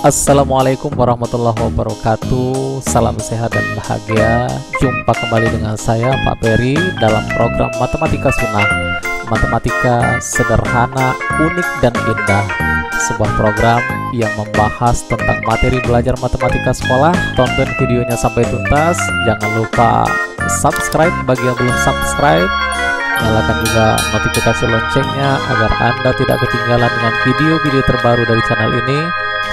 Assalamualaikum warahmatullahi wabarakatuh. Salam sehat dan bahagia. Jumpa kembali dengan saya Pak Peri dalam program Matematika Sunnah, Matematika Sederhana, Unik dan Indah. Sebuah program yang membahas tentang materi belajar matematika sekolah. Tonton videonya sampai tuntas. Jangan lupa subscribe bagi yang belum subscribe. Nyalakan juga notifikasi loncengnya agar Anda tidak ketinggalan dengan video-video terbaru dari channel ini.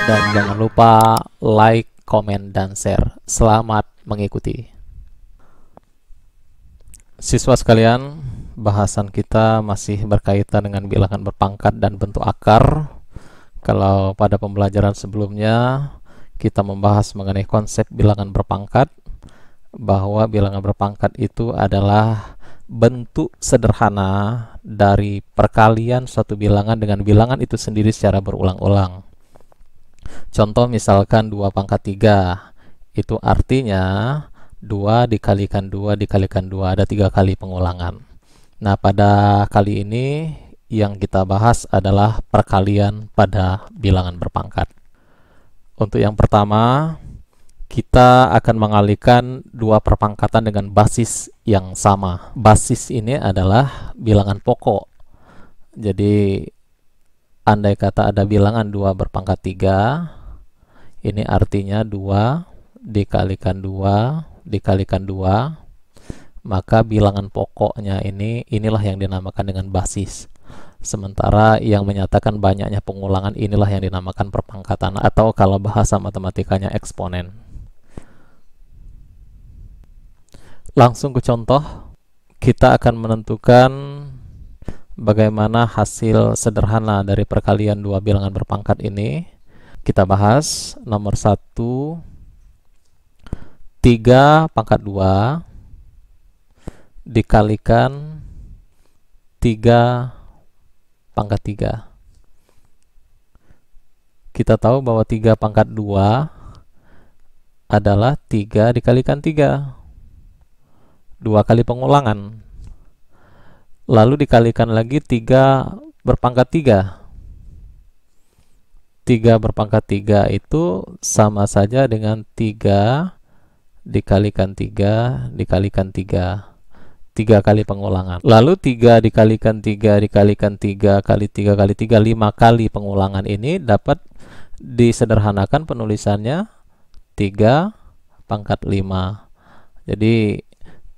Dan jangan lupa like, komen, dan share. Selamat mengikuti. Siswa sekalian, bahasan kita masih berkaitan dengan bilangan berpangkat dan bentuk akar. Kalau pada pembelajaran sebelumnya kita membahas mengenai konsep bilangan berpangkat, bahwa bilangan berpangkat itu adalah bentuk sederhana dari perkalian suatu bilangan dengan bilangan itu sendiri secara berulang-ulang. Contoh misalkan 2 pangkat 3, itu artinya 2 dikalikan 2 dikalikan 2, ada 3 kali pengulangan. Nah, pada kali ini yang kita bahas adalah perkalian pada bilangan berpangkat. Untuk yang pertama, kita akan mengalihkan 2 perpangkatan dengan basis yang sama. Basis ini adalah bilangan pokok. Jadi andai kata ada bilangan 2 berpangkat 3, ini artinya 2 dikalikan 2 dikalikan 2, maka bilangan pokoknya inilah yang dinamakan dengan basis. Sementara yang menyatakan banyaknya pengulangan inilah yang dinamakan perpangkatan, atau kalau bahasa matematikanya eksponen. Langsung ke contoh, kita akan menentukan bagaimana hasil sederhana dari perkalian 2 bilangan berpangkat ini. Kita bahas nomor 1, 3 pangkat 2 dikalikan 3 pangkat 3. Kita tahu bahwa 3 pangkat 2 adalah 3 dikalikan 3, 2 kali pengulangan. Lalu dikalikan lagi 3 berpangkat 3. 3 berpangkat 3 itu sama saja dengan 3 dikalikan 3 dikalikan 3, 3 kali pengulangan. Lalu 3 dikalikan 3 dikalikan 3 kali 3 kali 3, 5 kali pengulangan ini dapat disederhanakan penulisannya 3 pangkat 5. Jadi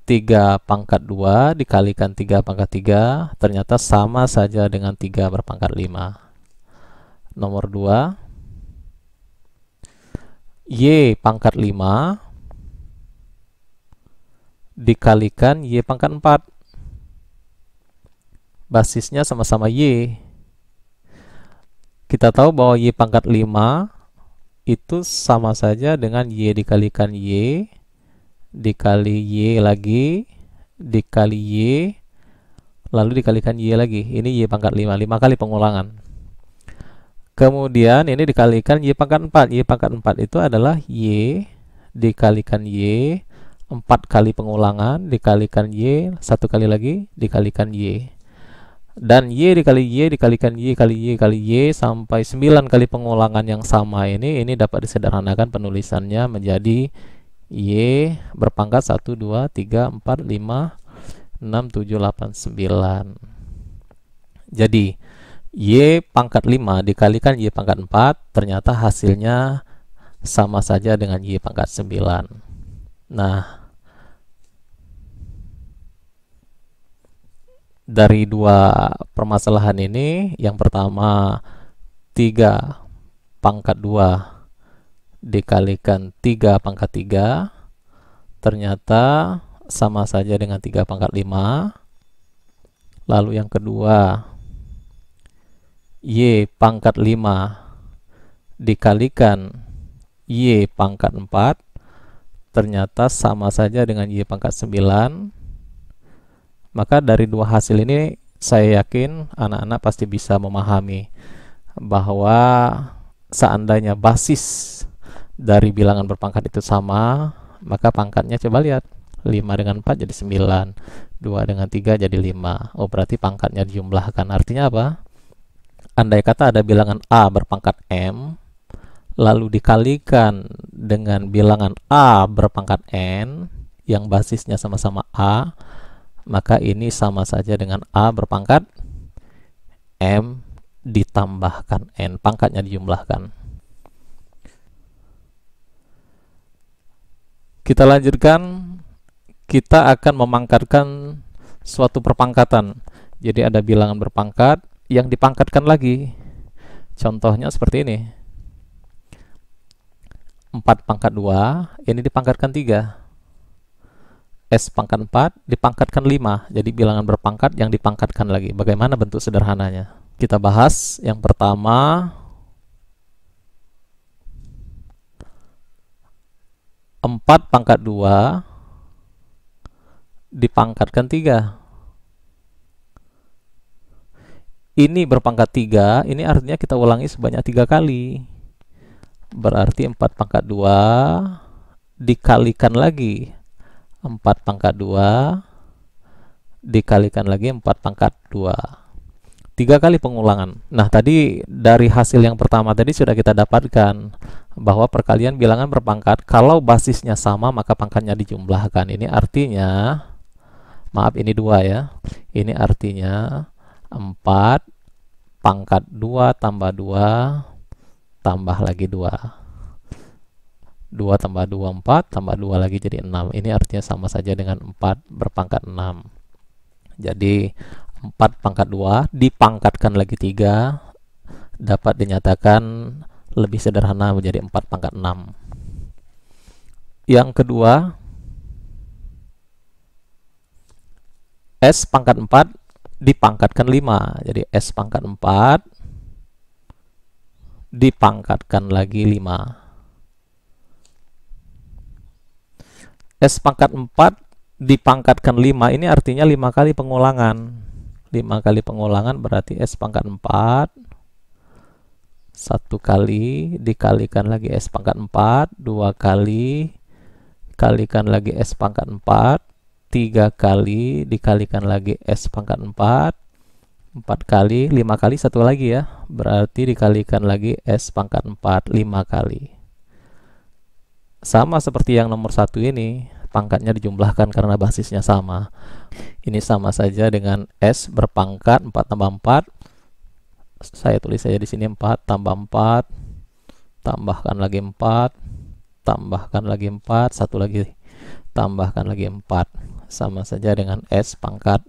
3 pangkat 2 dikalikan 3 pangkat 3 ternyata sama saja dengan 3 berpangkat 5. Nomor 2, Y pangkat 5 dikalikan Y pangkat 4. Basisnya sama-sama Y. Kita tahu bahwa Y pangkat 5 itu sama saja dengan Y dikalikan Y dikali Y lagi dikali Y lalu dikalikan Y lagi. Ini Y pangkat 5, 5 kali pengulangan. Kemudian ini dikalikan Y pangkat 4. Y pangkat 4 itu adalah Y dikalikan Y 4 kali pengulangan dikalikan Y 1 kali lagi dikalikan Y. Dan Y dikali Y dikalikan Y kali Y kali Y sampai 9 kali pengulangan yang sama ini dapat disederhanakan penulisannya menjadi Y berpangkat 1, 2, 3, 4, 5, 6, 7, 8, 9. Jadi Y pangkat 5 dikalikan Y pangkat 4 ternyata hasilnya sama saja dengan Y pangkat 9. Nah, dari 2 permasalahan ini, yang pertama 3 pangkat 2 dikalikan 3 pangkat 3 ternyata sama saja dengan 3 pangkat 5. Lalu yang kedua, Y pangkat 5 dikalikan Y pangkat 4 ternyata sama saja dengan Y pangkat 9. Maka dari 2 hasil ini saya yakin anak-anak pasti bisa memahami bahwa seandainya basis dari bilangan berpangkat itu sama, maka pangkatnya coba lihat, 5 dengan 4 jadi 9, 2 dengan 3 jadi 5. Oh, berarti pangkatnya dijumlahkan. Artinya apa? Andai kata ada bilangan A berpangkat M, lalu dikalikan dengan bilangan A berpangkat N yang basisnya sama-sama A, maka ini sama saja dengan A berpangkat M ditambahkan N, pangkatnya dijumlahkan. Kita lanjutkan, kita akan memangkatkan suatu perpangkatan. Jadi ada bilangan berpangkat yang dipangkatkan lagi. Contohnya seperti ini. 4 pangkat 2, ini dipangkatkan 3. S pangkat 4 dipangkatkan 5. Jadi bilangan berpangkat yang dipangkatkan lagi. Bagaimana bentuk sederhananya? Kita bahas yang pertama. 4 pangkat 2 dipangkatkan 3. Ini berpangkat 3, ini artinya kita ulangi sebanyak 3 kali. Berarti 4 pangkat 2 dikalikan lagi 4 pangkat 2 dikalikan lagi 4 pangkat 2. 3 kali pengulangan. Nah, tadi dari hasil yang pertama tadi sudah kita dapatkan bahwa perkalian bilangan berpangkat kalau basisnya sama maka pangkatnya dijumlahkan. Ini artinya, maaf ini 2 ya. Ini artinya 4 pangkat 2 tambah 2 tambah lagi 2. 2 tambah 2 4 tambah 2 lagi jadi 6. Ini artinya sama saja dengan 4 berpangkat 6. Jadi 4 pangkat 2 dipangkatkan lagi 3 dapat dinyatakan lebih sederhana menjadi 4 pangkat 6. Yang kedua, S pangkat 4 dipangkatkan 5. Jadi S pangkat 4 dipangkatkan lagi 5. S pangkat 4 dipangkatkan 5, ini artinya 5 kali pengulangan. 5 kali pengulangan berarti S pangkat 4 1 kali dikalikan lagi S pangkat 4, 2 kali kalikan lagi S pangkat 4, 3 kali dikalikan lagi S pangkat 4, 4 kali, 5 kali satu lagi ya, berarti dikalikan lagi S pangkat 4 5 kali. Sama seperti yang nomor 1 ini, pangkatnya dijumlahkan karena basisnya sama. Ini sama saja dengan S berpangkat 4 tambah 4. Saya tulis saja di sini 4 tambah 4, tambahkan lagi 4, tambahkan lagi 4, satu lagi tambahkan lagi 4. Sama saja dengan S pangkat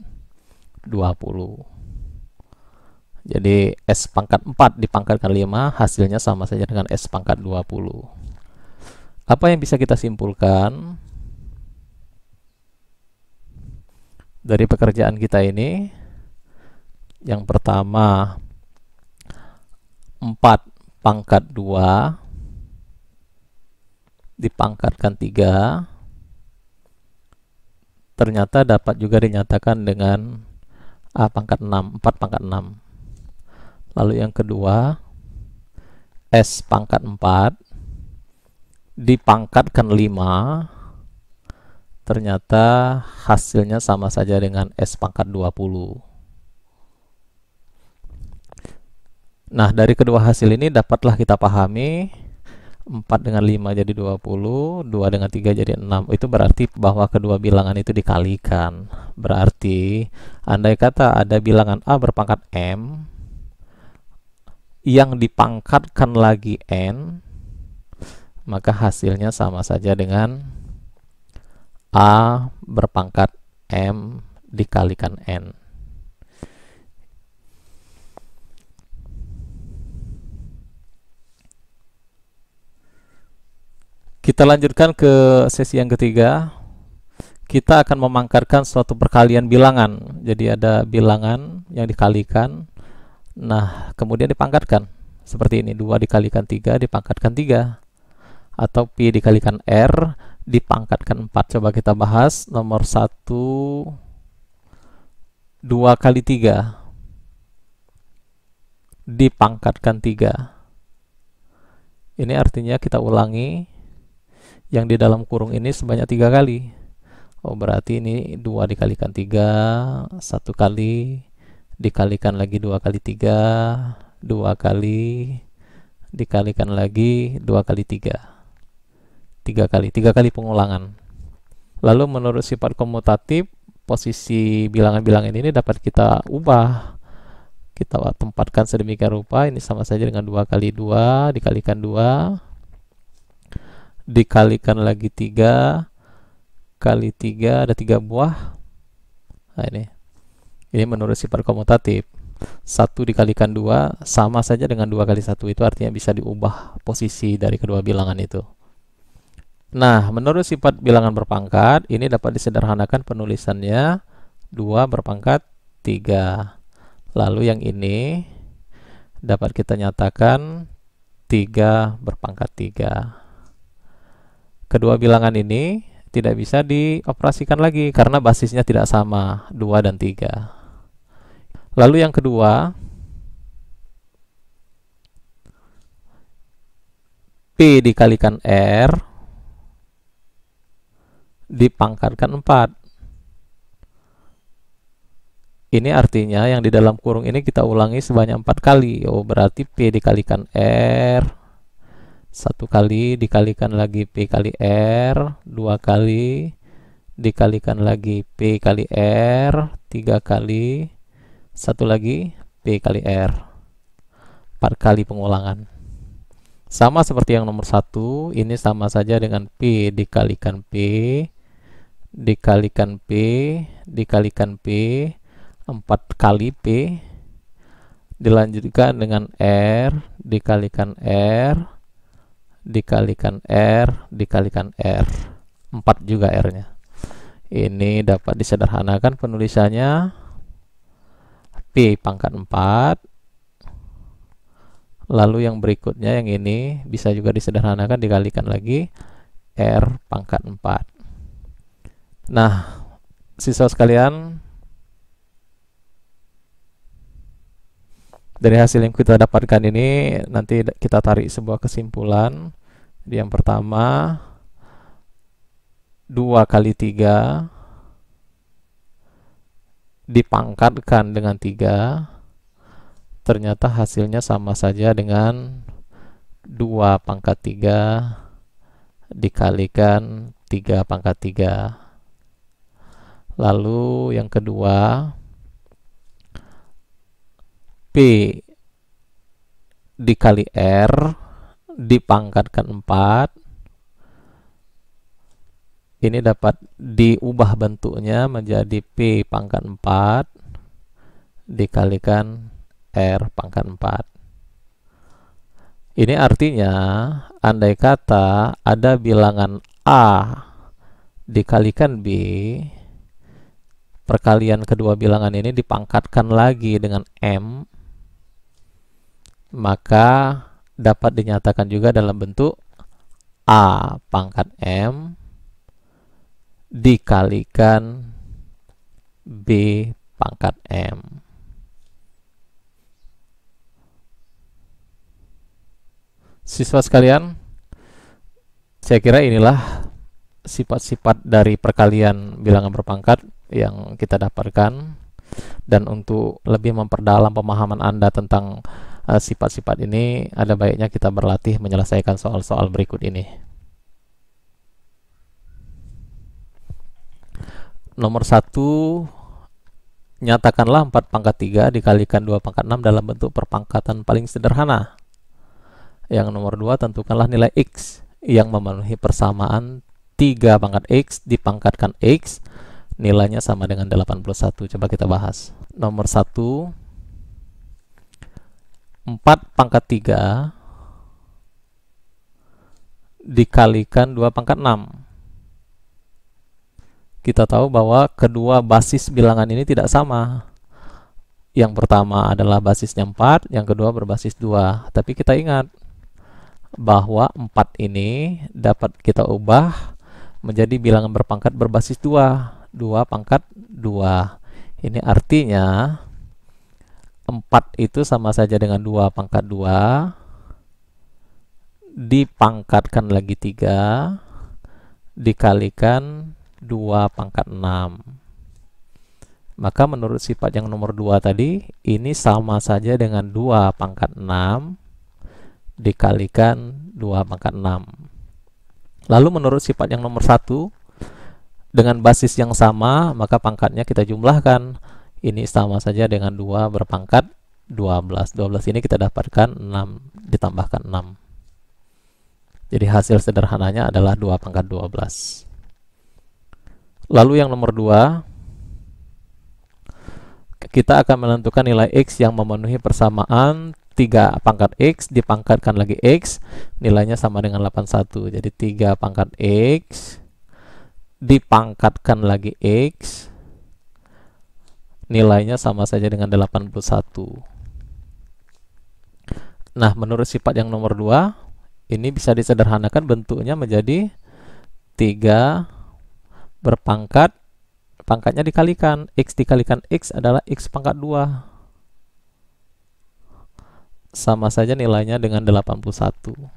20. Jadi S pangkat 4 dipangkatkan 5, hasilnya sama saja dengan S pangkat 20. Apa yang bisa kita simpulkan dari pekerjaan kita ini? Yang pertama, 4 pangkat 2 dipangkatkan 3 ternyata dapat juga dinyatakan dengan A pangkat 6, 4 pangkat 6. Lalu yang kedua, S pangkat 4 dipangkatkan 5 ternyata hasilnya sama saja dengan S pangkat 20. Nah, dari kedua hasil ini dapatlah kita pahami 4 dengan 5 jadi 20, 2 dengan 3 jadi 6. Itu berarti bahwa kedua bilangan itu dikalikan. Berarti andai kata ada bilangan A berpangkat M yang dipangkatkan lagi N, maka hasilnya sama saja dengan A berpangkat M dikalikan N. Kita lanjutkan ke sesi yang ketiga. Kita akan memangkatkan suatu perkalian bilangan. Jadi ada bilangan yang dikalikan, nah kemudian dipangkatkan. Seperti ini, 2 dikalikan 3 dipangkatkan 3. Atau Pi dikalikan R dipangkatkan 4. Coba kita bahas nomor 1, 2 kali 3 dipangkatkan 3. Ini artinya kita ulangi yang di dalam kurung ini sebanyak 3 kali. Oh, berarti ini 2 dikalikan 3 1 kali dikalikan lagi 2 kali 3 2 kali dikalikan lagi 2 kali 3. 3 kali pengulangan. Lalu menurut sifat komutatif, posisi bilangan-bilangan ini dapat kita ubah. Kita tempatkan sedemikian rupa, ini sama saja dengan 2 kali 2 dikalikan 2 dikalikan lagi 3 kali 3, ada 3 buah. Nah, ini menurut sifat komutatif. 1 dikalikan 2 sama saja dengan 2 kali 1, itu artinya bisa diubah posisi dari kedua bilangan itu. Nah, menurut sifat bilangan berpangkat, ini dapat disederhanakan penulisannya 2 berpangkat 3. Lalu yang ini dapat kita nyatakan 3 berpangkat 3. Kedua bilangan ini tidak bisa dioperasikan lagi karena basisnya tidak sama, 2 dan 3. Lalu yang kedua, P dikalikan R dipangkatkan 4. Ini artinya yang di dalam kurung ini kita ulangi sebanyak 4 kali. Oh, berarti P dikalikan R 1 kali, dikalikan lagi P kali R 2 kali, dikalikan lagi P kali R 3 kali, 1 lagi P kali R 4 kali pengulangan. Sama seperti yang nomor 1, ini sama saja dengan P dikalikan P dikalikan P dikalikan P 4 kali P, dilanjutkan dengan R dikalikan R dikalikan R dikalikan R, 4 juga R-nya. Ini dapat disederhanakan penulisannya P pangkat 4. Lalu yang berikutnya yang ini bisa juga disederhanakan, dikalikan lagi R pangkat 4. Nah, siswa sekalian, dari hasil yang kita dapatkan ini nanti kita tarik sebuah kesimpulan. Yang pertama, 2 kali 3 dipangkatkan dengan 3, ternyata hasilnya sama saja dengan 2 pangkat 3 dikalikan 3 pangkat 3. Lalu yang kedua, P dikali R dipangkatkan 4. Ini dapat diubah bentuknya menjadi P pangkat 4 dikalikan R pangkat 4. Ini artinya andai kata ada bilangan A dikalikan B, perkalian kedua bilangan ini dipangkatkan lagi dengan M, maka dapat dinyatakan juga dalam bentuk A pangkat M dikalikan B pangkat M. Siswa sekalian, saya kira inilah sifat-sifat dari perkalian bilangan berpangkat yang kita dapatkan, dan untuk lebih memperdalam pemahaman Anda tentang sifat-sifat ini, ada baiknya kita berlatih menyelesaikan soal-soal berikut ini. Nomor 1, nyatakanlah 4 pangkat 3 dikalikan 2 pangkat 6 dalam bentuk perpangkatan paling sederhana. Yang nomor 2, tentukanlah nilai X yang memenuhi persamaan 3 pangkat X dipangkatkan X, nilainya sama dengan 81. Coba kita bahas. Nomor 1, 4 pangkat 3 dikalikan 2 pangkat 6. Kita tahu bahwa kedua basis bilangan ini tidak sama. Yang pertama adalah basisnya 4, yang kedua berbasis 2. Tapi kita ingat bahwa 4 ini dapat kita ubah menjadi bilangan berpangkat berbasis 2. 2 pangkat 2. Ini artinya 4 itu sama saja dengan 2 pangkat 2 dipangkatkan lagi 3 dikalikan 2 pangkat 6. Maka menurut sifat yang nomor 2 tadi, ini sama saja dengan 2 pangkat 6 dikalikan 2 pangkat 6. Lalu menurut sifat yang nomor 1, dengan basis yang sama, maka pangkatnya kita jumlahkan. Ini sama saja dengan 2 berpangkat 12. 12 ini kita dapatkan 6 ditambahkan 6. Jadi hasil sederhananya adalah 2 pangkat 12. Lalu yang nomor 2, kita akan menentukan nilai X yang memenuhi persamaan 3 pangkat X dipangkatkan lagi X, nilainya sama dengan 81. Jadi 3 pangkat X dipangkatkan lagi X, nilainya sama saja dengan 81. Nah, menurut sifat yang nomor 2, ini bisa disederhanakan bentuknya menjadi 3 berpangkat, pangkatnya dikalikan, X dikalikan X adalah X pangkat 2. Sama saja nilainya dengan 81.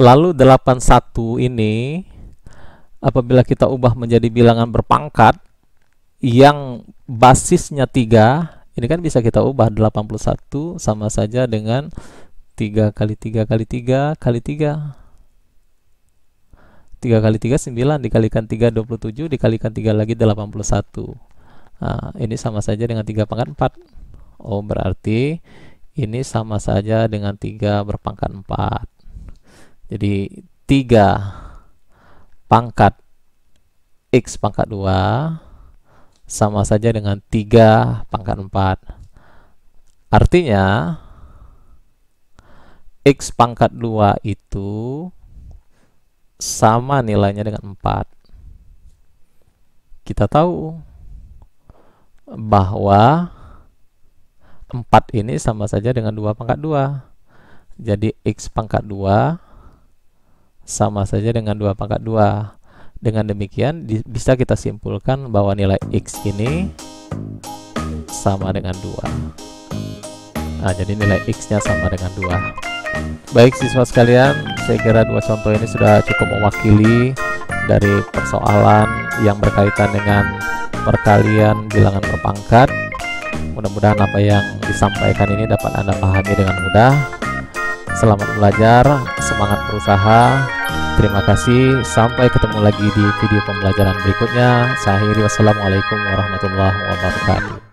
Lalu 81 ini, apabila kita ubah menjadi bilangan berpangkat, yang basisnya 3, ini kan bisa kita ubah 81 sama saja dengan 3 kali 3 kali 3 kali 3. 3 kali 3 9, dikalikan 3 27, dikalikan 3 lagi 81. Nah, ini sama saja dengan 3 pangkat 4. Oh, berarti ini sama saja dengan 3 berpangkat 4. Jadi 3 pangkat X pangkat 2 sama saja dengan 3 pangkat 4. Artinya X pangkat 2 itu sama nilainya dengan 4. Kita tahu bahwa 4 ini sama saja dengan 2 pangkat 2. Jadi X pangkat 2 sama saja dengan 2 pangkat 2. Dengan demikian bisa kita simpulkan bahwa nilai X ini sama dengan 2. Nah, jadi nilai X-nya sama dengan 2. Baik siswa sekalian, saya kira 2 contoh ini sudah cukup mewakili dari persoalan yang berkaitan dengan perkalian bilangan berpangkat. Mudah-mudahan apa yang disampaikan ini dapat Anda pahami dengan mudah. Selamat belajar, semangat berusaha. Terima kasih, sampai ketemu lagi di video pembelajaran berikutnya. Saya akhiri, wassalamualaikum warahmatullahi wabarakatuh.